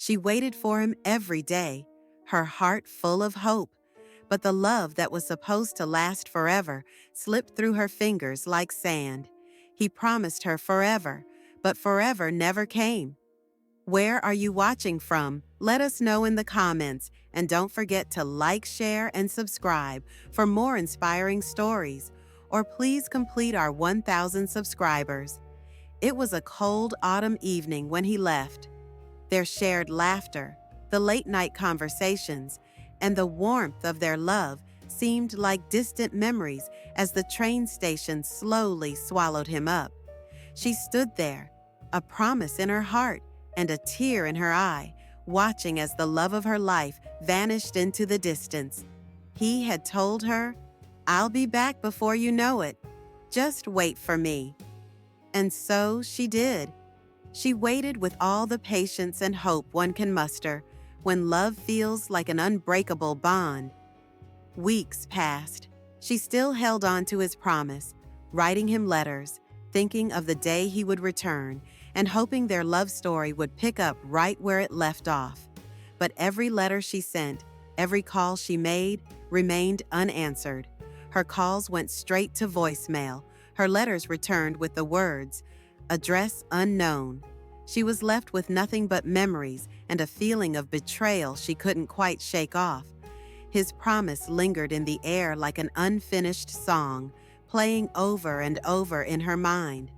She waited for him every day, her heart full of hope. But the love that was supposed to last forever slipped through her fingers like sand. He promised her forever, but forever never came. Where are you watching from? Let us know in the comments, and don't forget to like, share, and subscribe for more inspiring stories. Or please complete our 1,000 subscribers. It was a cold autumn evening when he left. Their shared laughter, the late-night conversations, and the warmth of their love seemed like distant memories as the train station slowly swallowed him up. She stood there, a promise in her heart and a tear in her eye, watching as the love of her life vanished into the distance. He had told her, "I'll be back before you know it. Just wait for me." And so she did. She waited with all the patience and hope one can muster when love feels like an unbreakable bond. Weeks passed. She still held on to his promise, writing him letters, thinking of the day he would return, and hoping their love story would pick up right where it left off. But every letter she sent, every call she made, remained unanswered. Her calls went straight to voicemail. Her letters returned with the words, "Address unknown." She was left with nothing but memories and a feeling of betrayal she couldn't quite shake off. His promise lingered in the air like an unfinished song, playing over and over in her mind.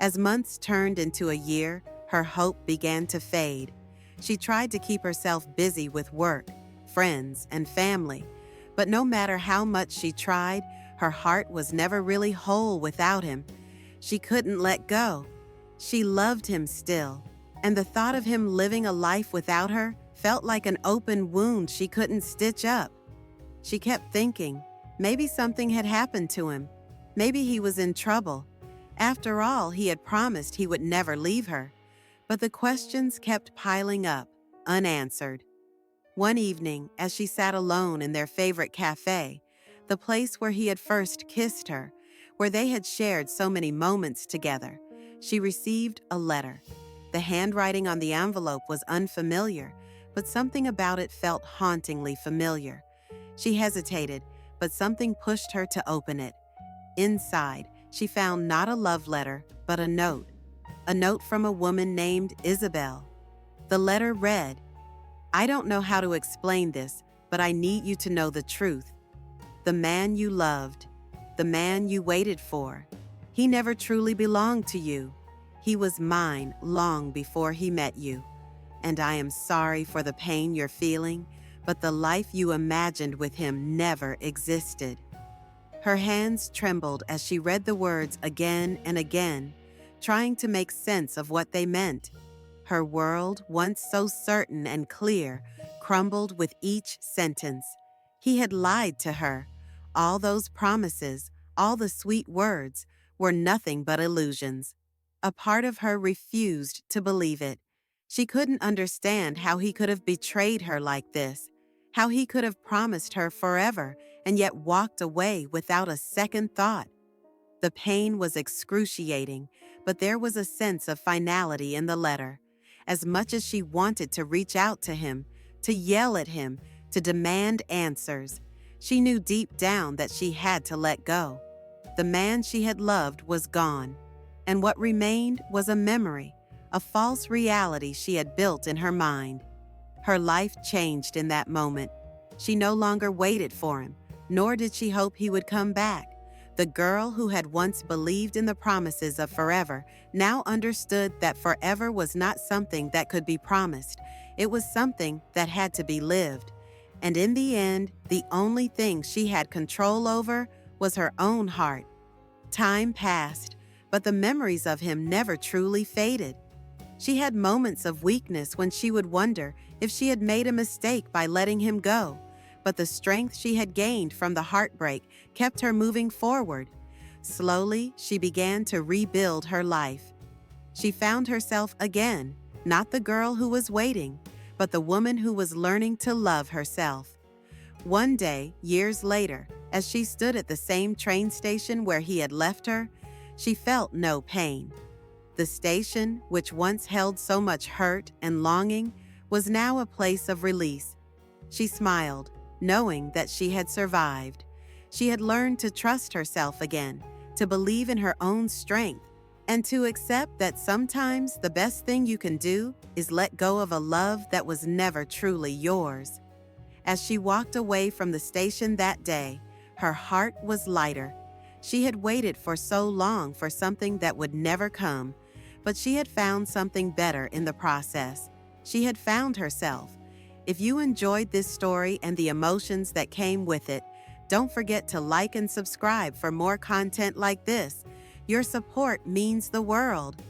As months turned into a year, her hope began to fade. She tried to keep herself busy with work, friends, and family, but no matter how much she tried, her heart was never really whole without him. She couldn't let go. She loved him still, and the thought of him living a life without her felt like an open wound she couldn't stitch up. She kept thinking, maybe something had happened to him. Maybe he was in trouble. After all, he had promised he would never leave her. But the questions kept piling up, unanswered. One evening, as she sat alone in their favorite cafe, the place where he had first kissed her, where they had shared so many moments together, she received a letter. The handwriting on the envelope was unfamiliar, but something about it felt hauntingly familiar. She hesitated, but something pushed her to open it. Inside, she found not a love letter, but a note from a woman named Isabel. The letter read, "I don't know how to explain this, but I need you to know the truth. The man you loved, the man you waited for, he never truly belonged to you. He was mine long before he met you. And I am sorry for the pain you're feeling, but the life you imagined with him never existed." Her hands trembled as she read the words again and again, trying to make sense of what they meant. Her world, once so certain and clear, crumbled with each sentence. He had lied to her. All those promises, all the sweet words, were nothing but illusions. A part of her refused to believe it. She couldn't understand how he could have betrayed her like this, how he could have promised her forever and yet walked away without a second thought. The pain was excruciating, but there was a sense of finality in the letter. As much as she wanted to reach out to him, to yell at him, to demand answers, she knew deep down that she had to let go. The man she had loved was gone, and what remained was a memory, a false reality she had built in her mind. Her life changed in that moment. She no longer waited for him, nor did she hope he would come back. The girl who had once believed in the promises of forever now understood that forever was not something that could be promised. It was something that had to be lived. And in the end, the only thing she had control over was her own heart. Time passed, but the memories of him never truly faded. She had moments of weakness when she would wonder if she had made a mistake by letting him go, but the strength she had gained from the heartbreak kept her moving forward. Slowly, she began to rebuild her life. She found herself again, not the girl who was waiting, but the woman who was learning to love herself. One day, years later, as she stood at the same train station where he had left her, she felt no pain. The station, which once held so much hurt and longing, was now a place of release. She smiled, knowing that she had survived. She had learned to trust herself again, to believe in her own strength, and to accept that sometimes the best thing you can do is let go of a love that was never truly yours. As she walked away from the station that day, her heart was lighter. She had waited for so long for something that would never come, but she had found something better in the process. She had found herself. If you enjoyed this story and the emotions that came with it, don't forget to like and subscribe for more content like this. Your support means the world.